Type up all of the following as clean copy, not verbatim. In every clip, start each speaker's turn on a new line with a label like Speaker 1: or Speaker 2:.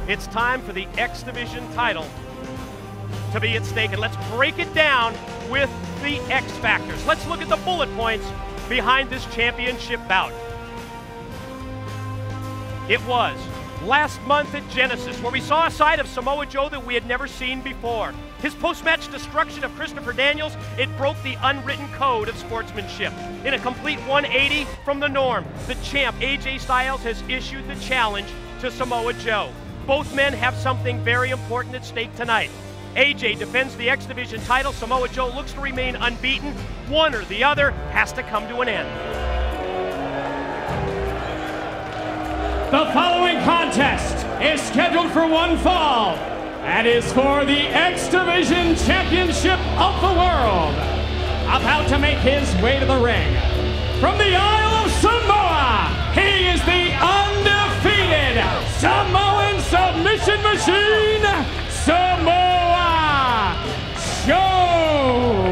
Speaker 1: It's time for the X Division title to be at stake, and let's break it down with the X factors. Let's look at the bullet points behind this championship bout. It was last month at Genesis, where we saw a side of Samoa Joe that we had never seen before. His post-match destruction of Christopher Daniels, it broke the unwritten code of sportsmanship. In a complete 180 from the norm, the champ AJ Styles has issued the challenge to Samoa Joe. Both men have something very important at stake tonight. AJ defends the X Division title. Samoa Joe looks to remain unbeaten. One or the other has to come to an end.
Speaker 2: The following contest is scheduled for one fall and is for the X Division Championship of the World. About to make his way to the ring, from the Isle of Samoa, he is the undefeated Samoan submission machine, Samoa Joe.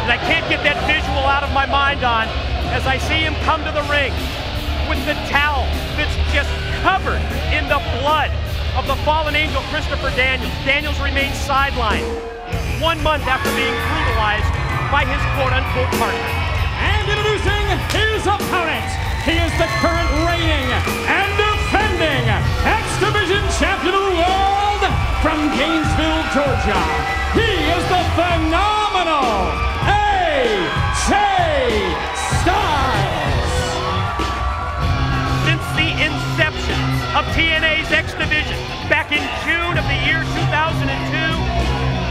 Speaker 1: And I can't get that visual out of my mind on as I see him come to the ring with the towel that's just covered in the blood of the fallen angel Christopher Daniels. Daniels remains sidelined 1 month after being brutalized by his quote-unquote partner.
Speaker 2: And introducing his opponent, he is the current reigning and defending X Division Champion of the World from Gainesville, Georgia. He is the phenomenal AJ Styles.
Speaker 1: Since the inception of TNA's X Division back in June of the year 2002,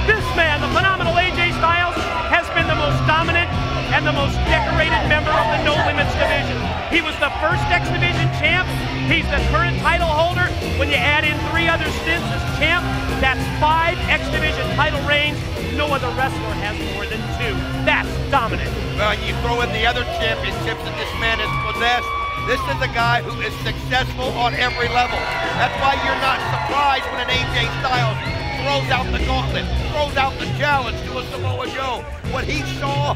Speaker 1: this man, the phenomenal AJ Styles, has been the most dominant and the most decorated member of the No Limits division. He was the first X Division champ. He's the current title holder. When you add in 3 other stints as champ, that's 5 X Division title reigns. No other wrestler has more than 2. That's dominant.
Speaker 3: Well, you throw in the other championships that this man has possessed. This is a guy who is successful on every level. That's why you're not surprised when an AJ Styles throws out the gauntlet, throws out the challenge to a Samoa Joe. What he saw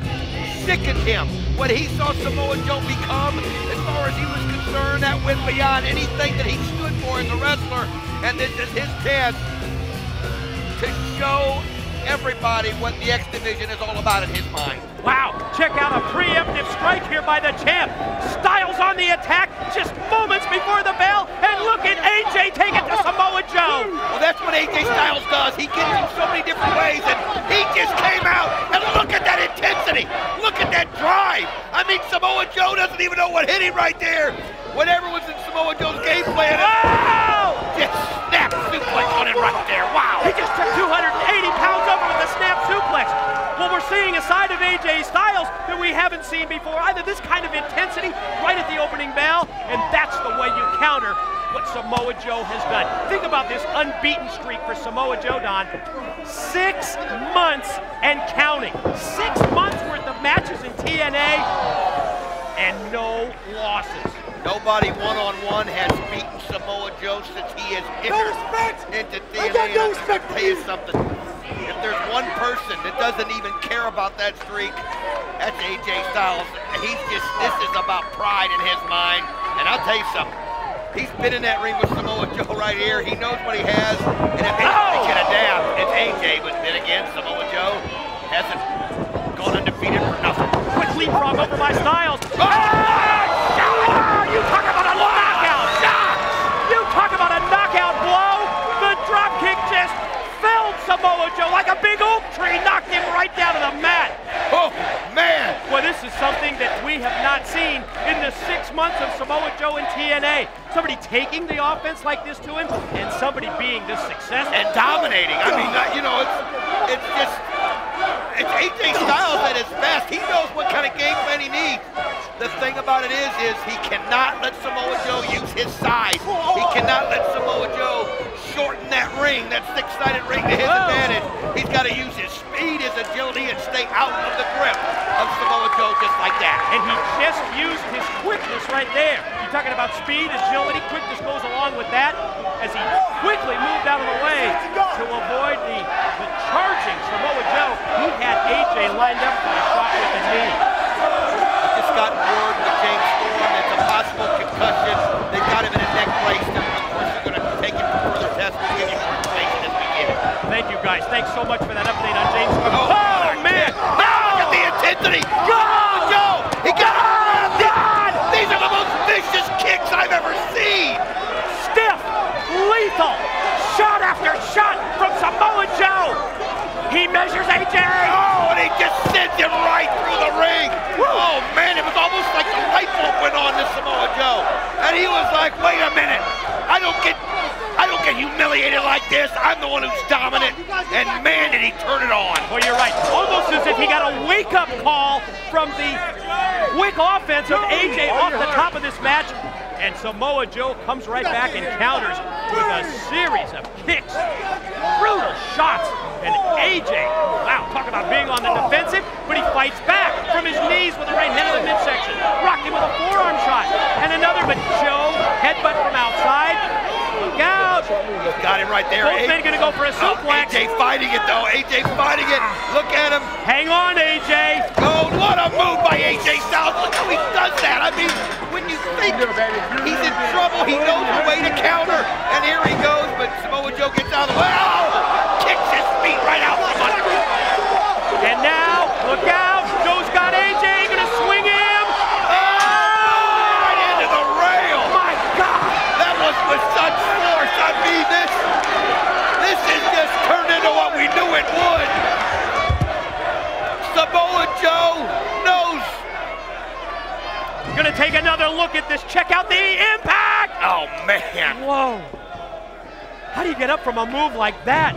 Speaker 3: sickened him. What he saw Samoa Joe become, as far as he was concerned, that went beyond anything that he stood for as a wrestler. And this is his chance to show everybody what the X Division is all about in his mind.
Speaker 1: Wow, check out a preemptive strike here by the champ. Styles on the attack just moments before the bell, and look at AJ take it to Samoa Joe.
Speaker 3: Well, that's what AJ Styles does. He gets in so many different ways, and he just came out, and look at that intensity. Look at that drive. I mean, Samoa Joe doesn't even know what hit him right there. Whatever was in Samoa Joe's game plan.
Speaker 1: Wow!
Speaker 3: Just snap suplex on him right there. Wow.
Speaker 1: He just took 280 pounds over with a snap suplex. Well, we're seeing a side of AJ Styles that we haven't seen before. Either this kind of intensity right at the opening bell, and that's the way you counter what Samoa Joe has done. Think about this unbeaten streak for Samoa Joe, Don. 6 months and counting. 6 months worth of matches in TNA and no losses.
Speaker 3: Nobody one-on-one has beaten Samoa Joe since he has entered into TNA. I got no respect for you. Something. If there's one person that doesn't even care about that streak, that's AJ Styles. He's just, this is about pride in his mind. And I'll tell you something. He's been in that ring with Samoa Joe right here. He knows what he has. And if anybody can adapt, it's AJ. But then again, Samoa Joe hasn't gone undefeated for nothing.
Speaker 1: Quick leapfrog over by Styles. You talk about a knockout! You talk about a knockout blow! The drop kick just felled Samoa Joe like a big oak tree, knocked him right down to the mat.
Speaker 3: Oh, man!
Speaker 1: Well, this is something that we have not seen in the 6 months of Samoa Joe in TNA. Somebody taking the offense like this to him, and somebody being this successful.
Speaker 3: And dominating. I mean, you know, it's just, it's AJ Styles at his best. He knows what kind of game plan he needs. The thing about it is he cannot let Samoa Joe use his size. He cannot let Samoa Joe shorten that ring, that 6-sided ring to his advantage. He's got to use his speed, his agility, and stay out of the grip of Samoa Joe just like that.
Speaker 1: And he just used his quickness right there. You're talking about speed, agility, quickness goes along with that as he quickly moved out of the way to avoid the charging Samoa Joe. He had AJ lined up for a shot with a knee.
Speaker 3: Just got word with James Storm. It's a possible concussion. They've got him in a neck brace. Of course, they're going to take him for further
Speaker 1: guys. Thanks so much for that update on James.
Speaker 3: Oh man! Now look at the intensity! Samoa Joe! He got it! These are the most vicious kicks I've ever seen!
Speaker 1: Stiff, lethal, shot after shot from Samoa Joe. He measures AJ.
Speaker 3: Oh, and he just sends him right through the ring. Oh man, it was almost like the light bulb went on to Samoa Joe. And he was like, wait a minute, I don't get humiliated like this. I'm the one who's dominant. And man, did he turn it on.
Speaker 1: Well, you're right. Almost as if he got a wake-up call from the quick offense of AJ off the top of this match. And Samoa Joe comes right back and counters with a series of kicks, brutal shots, and AJ, wow, talk about being on the defensive, but he fights back from his knees with the right hand of the midsection, rocked him with a forearm shot, and another, but Joe, headbutt from outside, look out.
Speaker 3: He's got him right there.
Speaker 1: Both men gonna go for a suplex.
Speaker 3: AJ fighting it though, AJ fighting it, look at him.
Speaker 1: Hang on, AJ.
Speaker 3: Oh, what a move by AJ Styles, look how he does that. I mean, when you think he's in trouble, he knows the way to counter, and here he goes, but Samoa Joe gets out of the way. Oh, kicks his feet right out from under him.
Speaker 1: And now, look out, Joe's got AJ, gonna swing him.
Speaker 3: Oh, right into the rail.
Speaker 1: My God.
Speaker 3: That was with such force. I mean, this has just turned into what we knew it would. Samoa Joe knows.
Speaker 1: Gonna take another look at this. Check out the impact.
Speaker 3: Oh, man.
Speaker 1: Whoa. How do you get up from a move like that?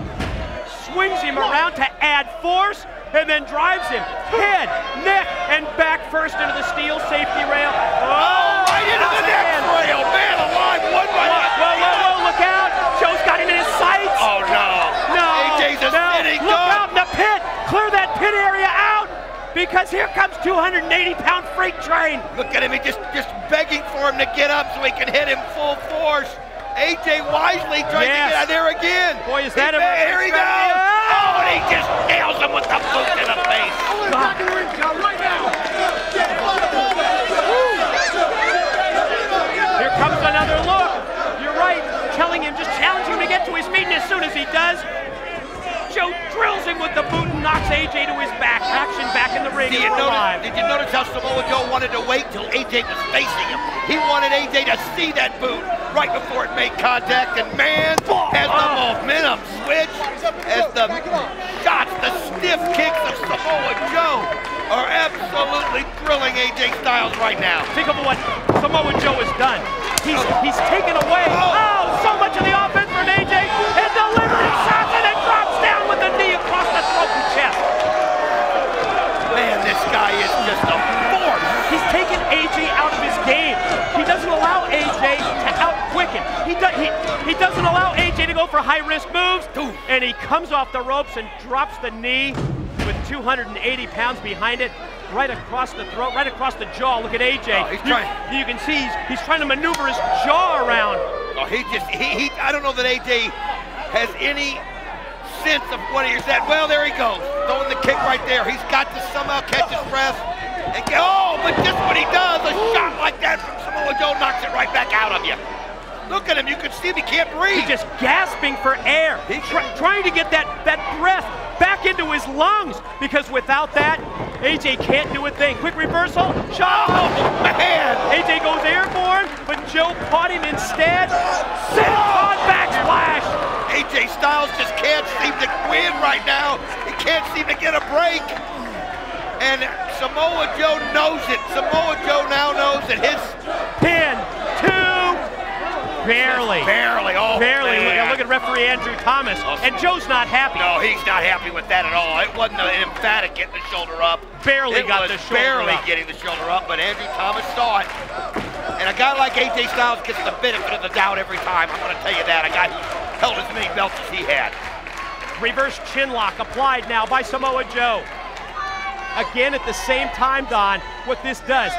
Speaker 1: Swings him around to add force and then drives him head, neck, and back first into the steel safety rail.
Speaker 3: Oh, right into the next rail. Man alive, one right into
Speaker 1: Whoa, whoa, whoa, look out. Joe's got him in his sights.
Speaker 3: Oh, no.
Speaker 1: No.
Speaker 3: AJ's a sitting
Speaker 1: Look
Speaker 3: gun.
Speaker 1: out in the pit. Clear that pit area out because here comes 280-pound freight train.
Speaker 3: Look at him, he just begging for him to get up so he can hit him full force. AJ wisely trying to get out there again.
Speaker 1: Boy, is that
Speaker 3: Here he goes. Oh, and he just nails him with the boot to the face.
Speaker 1: Here comes another look. You're right, telling him, just challenging him to get to his feet, and as soon as he does, Joe drills him with the boot and knocks AJ to his back. Action back in the ring.
Speaker 3: Did you notice how Samoa Joe wanted to wait till AJ was facing him? He wanted AJ to see that boot right before it made contact, and man, as the momentum switch, as the shots, the stiff kicks of Samoa Joe are absolutely thrilling AJ Styles right now.
Speaker 1: Think of what Samoa Joe has done. He's taken away so much of the offense from AJ and delivering shots, and it drops down with the knee across the throat and chest.
Speaker 3: Man, this guy is just a force.
Speaker 1: He's taken AJ out of his game. He doesn't allow AJ to out-quick him. He doesn't allow AJ to go for high-risk moves, and he comes off the ropes and drops the knee with 280 pounds behind it, right across the throat, right across the jaw. Look at AJ.
Speaker 3: Oh,
Speaker 1: you can see he's trying to maneuver his jaw around.
Speaker 3: Oh, I don't know that AJ has any sense of what he said. Well, there he goes, throwing the kick right there. He's got to somehow catch his breath and get, but just what he does, a shot like that from Samoa Joe knocks it right back out of you. Look at him, you can see him, he can't breathe.
Speaker 1: He's just gasping for air. He's trying to get that breath back into his lungs, because without that, AJ can't do a thing. Quick reversal, shot.
Speaker 3: Oh, man.
Speaker 1: AJ goes airborne, but Joe caught him instead. Senton backsplash.
Speaker 3: AJ Styles just can't seem to win right now. He can't seem to get a break. And Samoa Joe knows it. Samoa Joe now knows that his
Speaker 1: pin, barely.
Speaker 3: Barely.
Speaker 1: Look at referee Andrew Thomas. And Joe's not happy.
Speaker 3: No, he's not happy with that at all. It wasn't an emphatic getting the shoulder up.
Speaker 1: Barely got the shoulder up.
Speaker 3: Getting the shoulder up, but Andrew Thomas saw it. And a guy like AJ Styles gets the benefit of the doubt every time. I'm going to tell you that. A guy who held as many belts as he had.
Speaker 1: Reverse chin lock applied now by Samoa Joe. Again, at the same time, Don, what this does,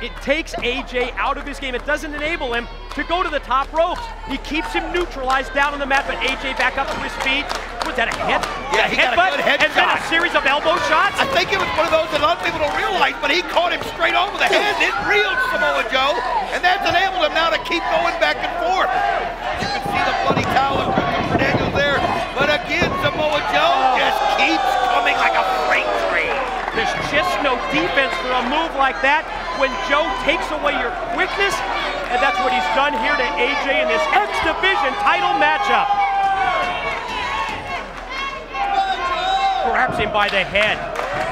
Speaker 1: it takes AJ out of his game. It doesn't enable him to go to the top ropes. He keeps him neutralized down on the mat, but AJ back up to his feet. Was that a hit?
Speaker 3: Yeah, he got a good head
Speaker 1: and
Speaker 3: shot.
Speaker 1: Then a series of elbow shots?
Speaker 3: I think it was one of those that a lot of people don't realize, but he caught him straight over the head. It reeled Samoa Joe, and that's enabled him now to keep going back and forth. You can see the bloody towel of Christopher Daniels there, but again,
Speaker 1: no defense for a move like that when Joe takes away your quickness, and that's what he's done here to AJ in this X Division title matchup. Grabs him by the head.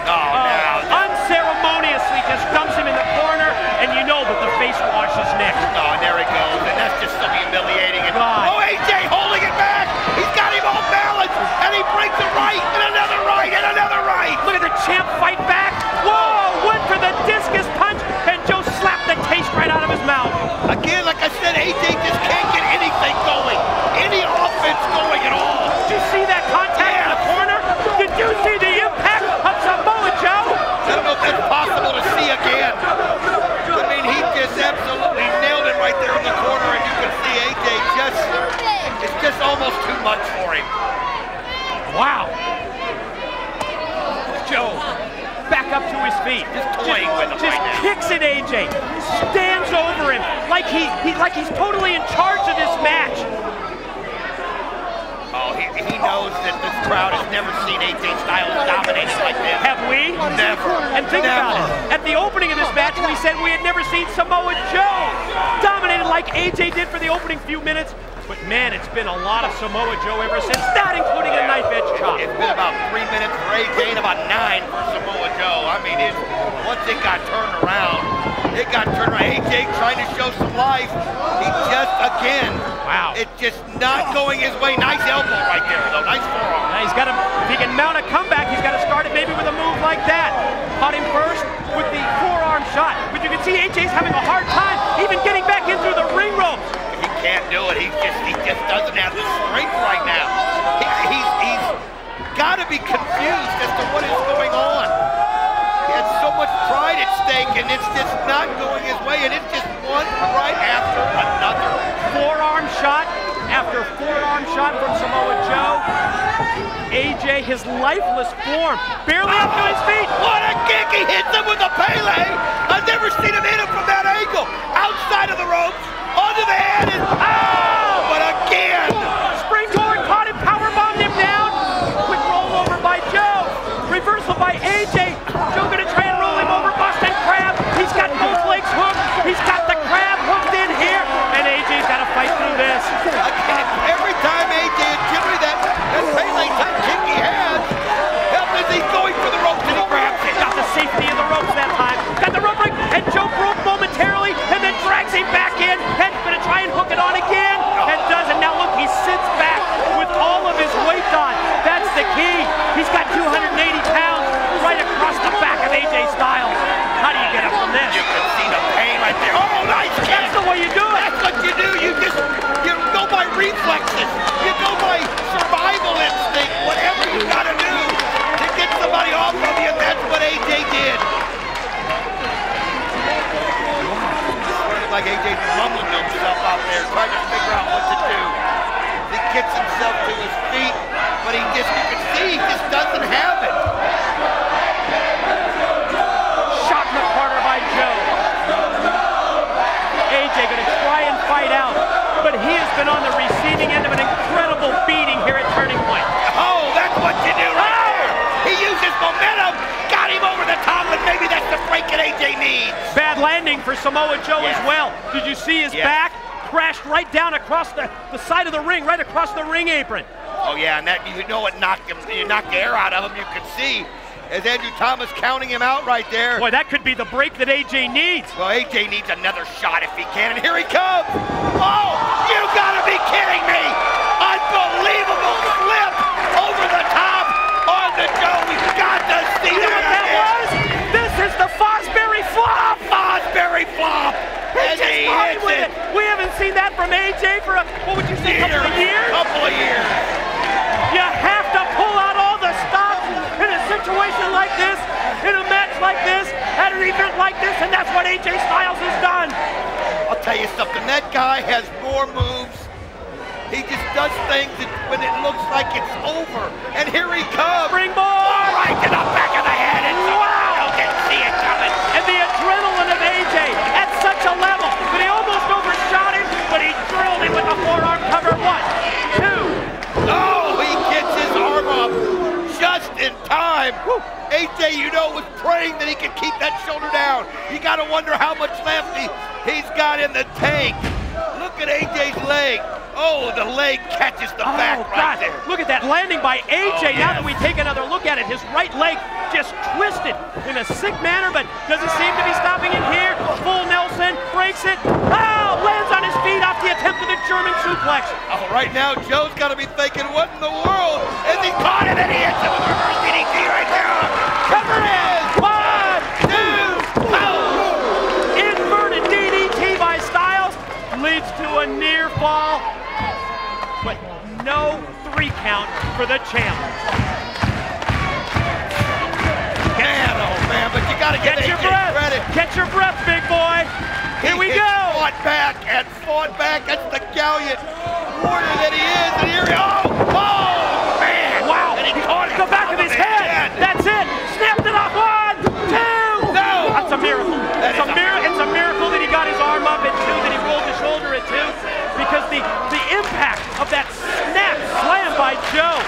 Speaker 1: Unceremoniously just dumps him in the corner, and you know that the face wash is next.
Speaker 3: Oh, and there he goes, and that's just so humiliating. And,
Speaker 1: God.
Speaker 3: oh, AJ holding it back. He's got him off balance, and he brings it right, and another right, and another right.
Speaker 1: Look at the champ fight back. Whoa, went for the discus punch, and Joe slapped the taste right out of his mouth.
Speaker 3: Again, like I said, AJ just can't get anything going, any offense going at all.
Speaker 1: Did you see that contact in the corner? Did you see the impact of Samoa Joe?
Speaker 3: I don't know if that's possible to see again. I mean, he just absolutely nailed it right there in the corner, and you can see AJ it's just almost too much for him.
Speaker 1: Wow. Joe, back up to his feet.
Speaker 3: Just toying with him right now.
Speaker 1: Kicks at AJ, stands over him like he's totally in charge of this match.
Speaker 3: Oh, he knows that this crowd has never seen AJ Styles dominated like this.
Speaker 1: Have we?
Speaker 3: Never.
Speaker 1: And think about it. At the opening of this match, we said we had never seen Samoa Joe dominated like AJ did for the opening few minutes. But man, it's been a lot of Samoa Joe ever since that, including a knife edge chop.
Speaker 3: It's been about 3 minutes for AJ and about 9 for Samoa Joe. I mean, once it got turned around, AJ trying to show some life. He just, again,
Speaker 1: wow.
Speaker 3: It's just not going his way. Nice elbow right there, though. Nice forearm.
Speaker 1: Now he's got to, if he can mount a comeback, he's got to start it maybe with a move like that. Caught him first with the forearm shot. But you can see AJ's having a hard time even getting back in through the ring ropes.
Speaker 3: He can't do it. He just doesn't have the strength right now. He's got to be confused as to what is going on. He has so much pride at stake, and it's just not going his way, and it's just one right after another.
Speaker 1: Forearm shot after forearm shot from Samoa Joe. AJ, his lifeless form, barely up to his feet.
Speaker 3: What a kick! He hits him with a Pele. I've never seen him hit him from that angle. Outside of the ropes, onto the head, and but again!
Speaker 1: Springboard caught him, powerbombed him down. Quick roll over by Joe. Reversal by AJ. Joe gonna try and roll him over, Boston Crab. He's got both legs hooked. He's got the crab hooked in here, and AJ's got to fight through this.
Speaker 3: Again, every time AJ and Jimmy that Pele type kick he has, he's going for the ropes and he grabs it.
Speaker 1: Got the safety of the ropes that time. Got the rope break, and Joe broke momentarily, and then drags him back in, and gonna try and hook it on again, and does it. Now look, he sits back with all of his weight on. That's the key. He's got 280 pounds right across the back of AJ Styles. How do you get up from this?
Speaker 3: You can see the pain right there. Oh, nice kick.
Speaker 1: That's the way you do it.
Speaker 3: That's what you do. You go by reflexes. You go by survival instinct. Whatever you gotta do to get somebody off of you, and that's what AJ did. Like AJ's mumbling to himself out there, trying to figure out what to do. He gets himself to his feet, but you can see he just doesn't have it.
Speaker 1: Shot in the corner by Joe. AJ gonna try and fight out, but he has been on the receiving end of an incredible beating here at Turning Point.
Speaker 3: Oh, that's what you do right there. He uses momentum, got him over the top, and maybe that's the break that AJ needs.
Speaker 1: Bad landing for Samoa Joe as well. Did you see his back? Crashed right down across the side of the ring, right across the ring apron.
Speaker 3: Oh yeah, and that, you know what knocked him, you knocked the air out of him. You can see as Andrew Thomas counting him out right there.
Speaker 1: Boy, that could be the break that AJ needs.
Speaker 3: Well, AJ needs another shot if he can, and here he comes. Oh, you gotta be kidding me. Unbelievable flip over the top on the Joe. We've got to see
Speaker 1: You know what that was? This is the Fosbury flop.
Speaker 3: Fosbury flop. And he hits it.
Speaker 1: We haven't seen that from AJ for what would you say, couple of years?
Speaker 3: Couple of years.
Speaker 1: You have to pull out all the stops in a situation like this, in a match like this, at an event like this, and that's what AJ Styles has done.
Speaker 3: I'll tell you something, that guy has more moves. He just does things when it looks like it's over. And here he comes.
Speaker 1: Springboard!
Speaker 3: Right to the back of the head. And wow! Didn't see it coming.
Speaker 1: And the adrenaline of AJ at such a level that he almost overshot him, but he drilled him with the forearm cover. 1, 2.
Speaker 3: Oh, he gets his arm up just in time. time. AJ, you know, was praying that he could keep that shoulder down. You got to wonder how much left he's got in the tank. Look at AJ's leg. Oh, the leg catches the back right there.
Speaker 1: Look at that landing by AJ.
Speaker 3: Oh,
Speaker 1: now that we take another look at it, his right leg just twisted in a sick manner, but doesn't seem to be stopping it here. Full Nelson, breaks it. Oh, lands on his feet off the attempt of the German suplex.
Speaker 3: Oh, right now, Joe's got to be thinking, what in the world? As he caught it, and he hits him with a reverse DDT right there. Cover is 1, 2, boom!
Speaker 1: Inverted DDT by Styles leads to a near fall, but no 3 count for the champ.
Speaker 3: Man, oh man, but you got to get
Speaker 1: your
Speaker 3: AJ
Speaker 1: breath.
Speaker 3: credit.
Speaker 1: Catch your breath, big boy. Here we go.
Speaker 3: Fought back and fought back. That's the gallant warrior that he is. And here he oh, man.
Speaker 1: Wow.
Speaker 3: And he caught it.
Speaker 1: The back of his head. That's it. Snapped it off. 1, 2.
Speaker 3: No.
Speaker 1: That's a miracle. It's a miracle that he got his arm up at 2, that he rolled his shoulder at 2, because the impact of that snap slam by Joe.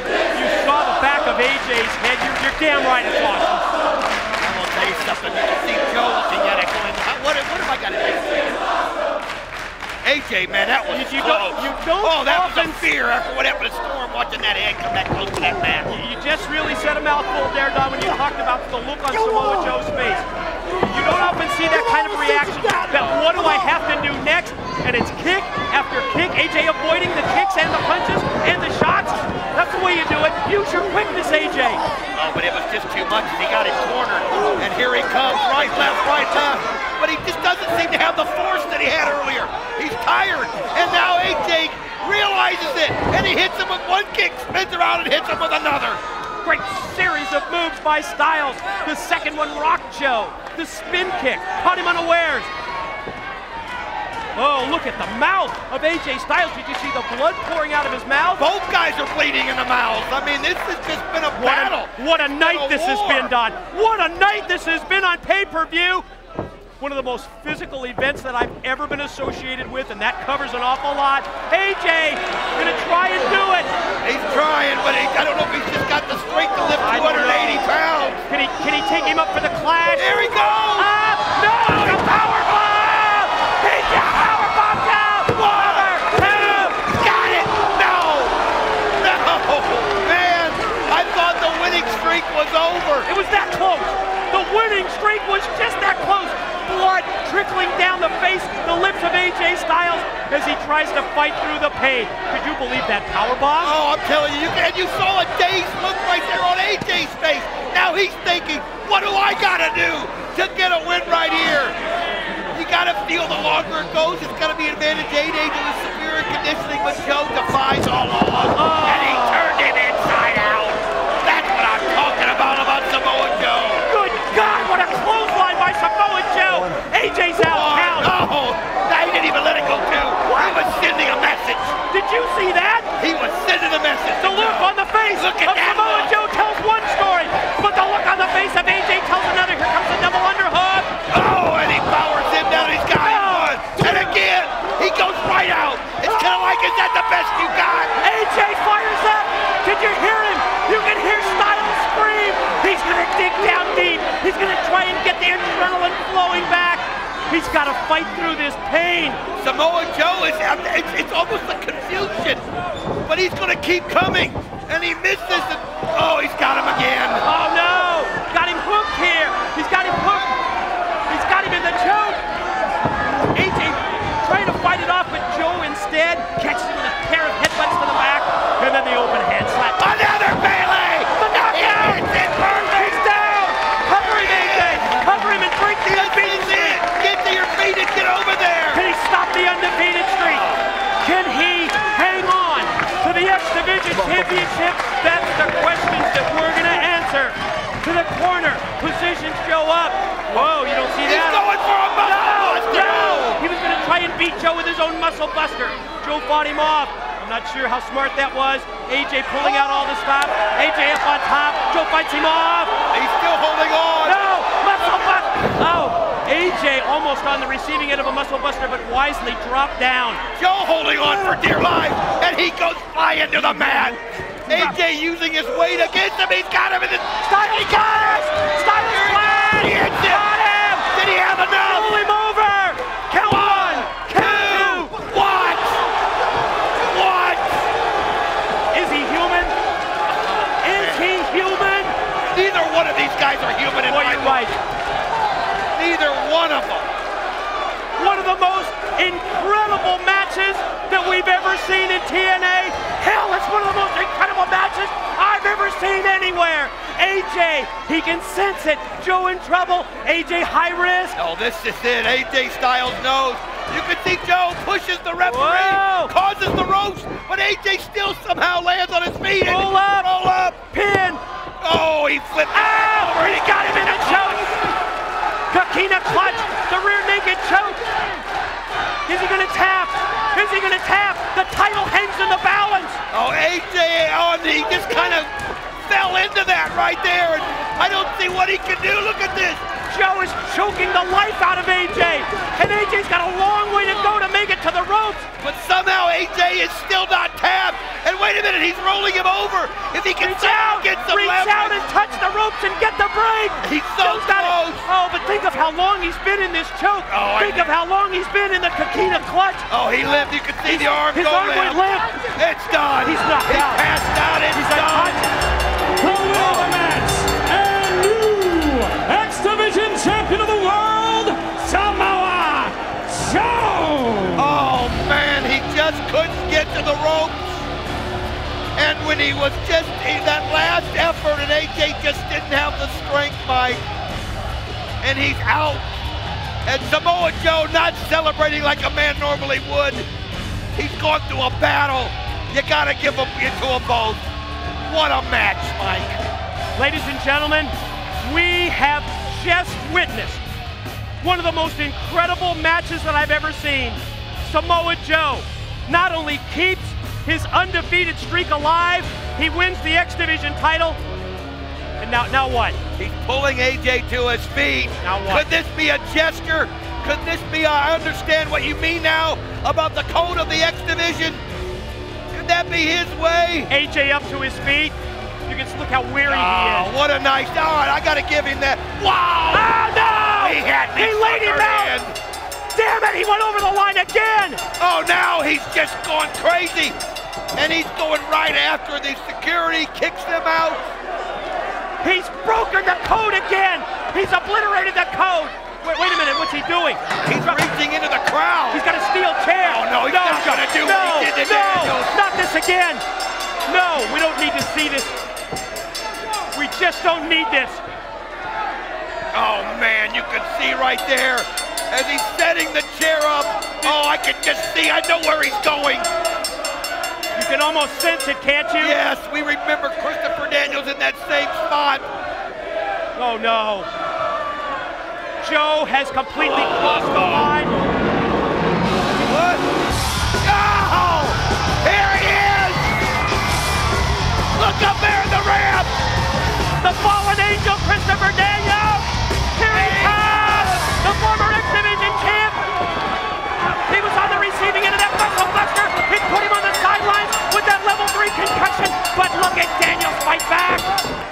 Speaker 1: You saw the back of AJ's head. You're damn right it's awesome.
Speaker 3: I'm going to tell you something. You can see Joe looking at it going, what have I got to do? AJ, man, that was close. That was a fear after what happened to Storm watching that head come that close to that mat.
Speaker 1: You just really said a mouthful there, Don, when you talked about the look on Samoa Joe's face. You don't often see that kind of reaction, that what do I have to do next? And it's kick after kick. AJ avoiding the kicks and the punches and the shots. That's the way you do it. Use your quickness, AJ.
Speaker 3: Oh, but it was just too much as he got it cornered. And here he comes, right, left, right, left. But he just doesn't seem to have the force that he had earlier. He's tired. And now AJ realizes it. And he hits him with 1 kick, spins around and hits him with another.
Speaker 1: Great series of moves by Styles. The second one rocked Joe. The spin kick caught him unawares. Oh, look at the mouth of AJ Styles. Did you see the blood pouring out of his mouth?
Speaker 3: Both guys are bleeding in the mouths. I mean, this has just been a battle.
Speaker 1: What a night this has been, Don. What a night this has been on pay-per-view. One of the most physical events that I've ever been associated with, and that covers an awful lot. AJ gonna try and do it.
Speaker 3: He's trying, but I don't know if he's just got the strength to lift 280 pounds.
Speaker 1: Can he take him up for the clash?
Speaker 3: Here he goes.
Speaker 1: No, the power bomb. He just power bombed out. 1, 2.
Speaker 3: Got it. No, man. I thought the winning streak was over.
Speaker 1: It was that close. The winning streak was just that close. Blood trickling down the face, the lips of AJ Styles as he tries to fight through the pain. Could you believe that powerbomb?
Speaker 3: Oh, I'm telling you, and you saw a dazed look right there on AJ's face. Now he's thinking, what do I gotta do to get a win right here? You gotta feel the longer it goes, it's gonna be an advantage. AJ with superior conditioning, but Joe defies all odds. And he turned him inside out. That's what I'm talking about Samoa Joe.
Speaker 1: Good God, what a clothesline by Samoa Joe. AJ's out.
Speaker 3: No, he didn't even let it go too. He was sending a message.
Speaker 1: Did you see that?
Speaker 3: He was sending a message.
Speaker 1: The look on the face of Samoa Joe tells one story, but the look on the face of AJ tells another. Here comes the double underhook.
Speaker 3: Oh, and he powers him down. He's got one. And again, he goes right out. It's kind of like, is that the best you got?
Speaker 1: AJ fires up. Did you hear him? You can hear Styles scream. He's going to dig down deep. He's going to try and get the adrenaline flowing back. He's got to fight through this pain.
Speaker 3: Samoa Joe is, it's almost a confusion, but he's going to keep coming. And he misses it. Oh, he's got him again.
Speaker 1: Oh no, got him hooked here. He's got him hooked. He's got him in the choke. AJ trying to fight it off, but Joe instead catches him with a pair of headbutts to the back, and then the open hand slap.
Speaker 3: Another Bailey!
Speaker 1: The knockout! It's perfect! He's down! Cover him, AJ! Cover him and break the undefeated streak!
Speaker 3: Get to your feet and get over there!
Speaker 1: Can he stop the undefeated streak? Can he hang on to the X Division Championship? That's the questions that we're going to answer. To the corner, positions Joe up. Whoa, you don't see that?
Speaker 3: He's going for a muscle buster!
Speaker 1: No! He was going to try and beat Joe with his own muscle buster. Joe fought him off. I'm not sure how smart that was. AJ pulling out all the stops. AJ up on top. Joe fights him off.
Speaker 3: He's still holding on.
Speaker 1: No! Muscle buster! Oh! AJ almost on the receiving end of a muscle buster, but wisely dropped down.
Speaker 3: Joe holding on for dear life, and he goes flying to the mat. AJ using his weight against him. He's got him in the...
Speaker 1: Styles, he got it! Styles flat!
Speaker 3: He hits him!
Speaker 1: Got him!
Speaker 3: Did he have enough?
Speaker 1: Roll him over! Count one! Count two!
Speaker 3: What? What?
Speaker 1: Is he human? Is he human?
Speaker 3: Neither one of these guys are human in
Speaker 1: Boy,
Speaker 3: my
Speaker 1: you're
Speaker 3: book.
Speaker 1: right.
Speaker 3: Neither one of them.
Speaker 1: One of the most incredible matches that we've ever seen in TNA. Hell, it's one of the most incredible matches I've ever seen anywhere. AJ, he can sense it. Joe in trouble. AJ high risk.
Speaker 3: Oh, this is it. AJ Styles knows. You can see Joe pushes the referee,
Speaker 1: Whoa.
Speaker 3: causes the ropes, but AJ still somehow lands on his feet. And
Speaker 1: Roll up.
Speaker 3: Roll up.
Speaker 1: Pin.
Speaker 3: Oh, he flipped
Speaker 1: Ow!
Speaker 3: over.
Speaker 1: He got him in a choke. Kakina clutch. The rear naked choke. Is he gonna tap? Is he gonna tap? The title hangs in the balance.
Speaker 3: Oh, AJ, he just kind of fell into that right there. And I don't see what he can do. Look at this.
Speaker 1: Joe is choking the life out of AJ. And AJ's got a long way to go to make it to the ropes.
Speaker 3: But somehow AJ is still not tapped. And wait a minute, he's rolling him over. If he can get some
Speaker 1: Reach
Speaker 3: leverage.
Speaker 1: out and touch the ropes and get the break.
Speaker 3: He's so
Speaker 1: Joe's got it.
Speaker 3: close.
Speaker 1: Oh, but think of how long he's been in this choke.
Speaker 3: Oh,
Speaker 1: think of how long he's been in the Kakina clutch.
Speaker 3: Oh, he limped. You can see the arm
Speaker 1: His
Speaker 3: go
Speaker 1: arm went limp.
Speaker 3: It's done.
Speaker 1: He's knocked out.
Speaker 3: Passed out. It's
Speaker 1: He's
Speaker 3: done.
Speaker 1: unconscious.
Speaker 2: The winner of the match and new X Division champion of the world, Samoa Joe.
Speaker 3: Oh man, he just couldn't get to the ropes. And when he was just that last effort, and AJ just didn't have the strength, Mike. And he's out. And Samoa Joe not celebrating like a man normally would. He's gone through a battle. You gotta give him to them both. What a match, Mike.
Speaker 1: Ladies and gentlemen, we have just witnessed one of the most incredible matches that I've ever seen. Samoa Joe not only keeps his undefeated streak alive, he wins the X Division title. And now what?
Speaker 3: He's pulling AJ to his feet.
Speaker 1: Now what?
Speaker 3: Could this be a gesture? Could this be I understand what you mean now about the code of the X Division? Could that be his way?
Speaker 1: AJ up to his feet. You can look how weary he
Speaker 3: Oh,
Speaker 1: is.
Speaker 3: what a nice, all right, I gotta give him that. Wow!
Speaker 1: Oh no!
Speaker 3: He had me
Speaker 1: He laid him
Speaker 3: suckered
Speaker 1: out!
Speaker 3: in.
Speaker 1: Damn it, he went over the line again!
Speaker 3: Oh, now he's just gone crazy. And he's going right after the security, kicks them out.
Speaker 1: He's broken the code again! He's obliterated the code! Wait a minute, what's he doing?
Speaker 3: He's reaching into the crowd.
Speaker 1: He's got a steel chair!
Speaker 3: Oh, no, he's not gonna do what he did to Daniels.
Speaker 1: Not this again! No, we don't need to see this. We just don't need this.
Speaker 3: Oh man, you can see right there as he's setting the chair up. Oh, I can just see, I know where he's going.
Speaker 1: You can almost sense it, can't you?
Speaker 3: Yes, we remember Christopher Daniels in that same spot.
Speaker 1: Oh no. Joe has completely crossed the line.
Speaker 3: What? Oh! Here he is! Look up there in the ramp!
Speaker 1: The fallen angel, Christopher Daniels! Here he comes! The former X Division champ! He was on the receiving end of that muscle buster. It put him on the sidelines with that level 3 concussion. But look at Daniels fight back.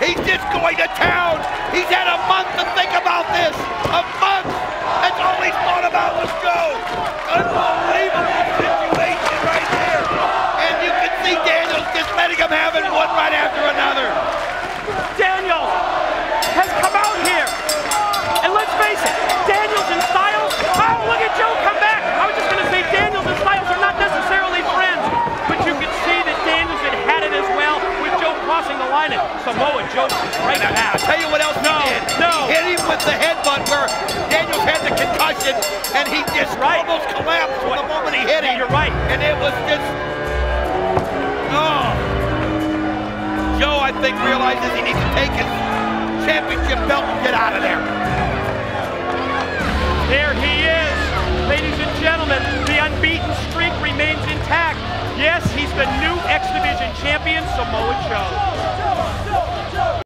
Speaker 3: He's just going to town. He's had a month to think about this. A month. That's all he's thought about was Joe. Unbelievable situation right there. And you can see Daniels just letting him have it one right after another.
Speaker 1: Daniels has come out here. And let's face it, Daniels and Styles, oh, look at Joe come back. I was just going to say Daniels and Styles are not necessarily friends, but you can see that Daniels had it as well with Joe crossing the line, and Samoa Joe is right
Speaker 3: Now,
Speaker 1: back.
Speaker 3: I'll tell you what else he did.
Speaker 1: No.
Speaker 3: He hit him with the headbutt where Daniels had the concussion, and he just almost collapsed from the moment he hit him.
Speaker 1: You're right.
Speaker 3: And it was just, oh. Joe, I think, realizes he needs to take his championship belt and get out of there.
Speaker 1: There he is. Ladies and gentlemen, the unbeaten streak remains intact. Yes, he's the new X Division champion, Samoa Joe.